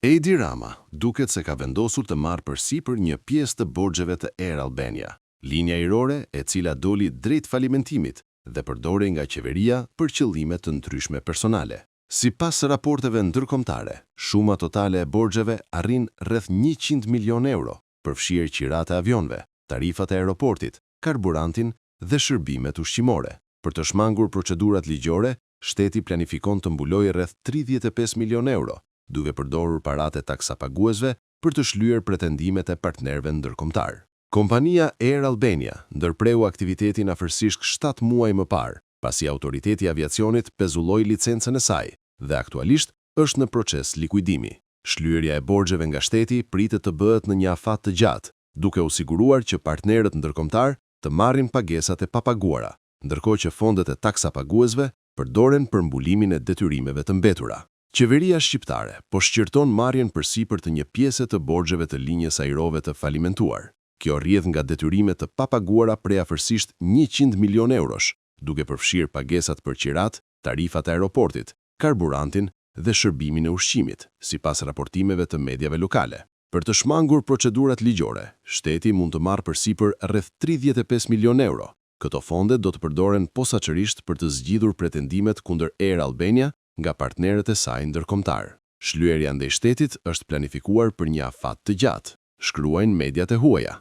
Edi Rama duket se ka vendosur të marrë përsipër një pjesë të borxheve të Air Albania, linja ajrore e cila doli drejt falimentimit dhe përdore nga qeveria për qëllime të ndryshme personale. Sipas raporteve ndërkombëtare, shuma totale e borxheve arrin rreth 100 milion euro, përfshirë qirata e avionëve, tarifat e aeroportit, karburantin dhe shërbimet ushqimore. Për të shmangur procedurat ligjore, shteti planifikon të mbulojë rreth 35 milion euro, duke përdorur paratë e taksapaguesve për të shlyer pretendimet e partnerëve ndërkombëtar. Kompania Air Albania ndërpreu aktivitetin afërsisht 7 muaj më parë, pasi autoriteti i aviacionit pezulloi licencën e saj dhe aktualisht është në proces likuidimi. Shlyerja e borxheve nga shteti pritet të bëhet në një afat të gjatë, duke u siguruar që partnerët ndërkombëtar të marrin pagesat e papaguara, ndërkohë që fondet e taksapaguesve përdoren për mbulimin e detyrimeve të mbetura. Qeveria shqiptare po shqirton marrjen përsipër të një pjese të borxheve të linjës ajrove të falimentuar. Kjo rrjedh nga detyrimet të papaguara prej afërsisht 100 milion eurosh, duke përfshirë pagesat për qirat, tarifat e aeroportit, karburantin dhe shërbimin e ushqimit, sipas raportimeve të mediave lokale. Për të shmangur procedurat ligjore, shteti mund të marrë përsipër rreth 35 milion euro. Këto fonde do të përdoren posaçërisht për të zgjidhur pretendimet kundër Air Albania nga partnerët e saj ndërkombëtar. Shlyerja ndaj shtetit është planifikuar për një afat të gjatë, shkruajnë mediat e huaja.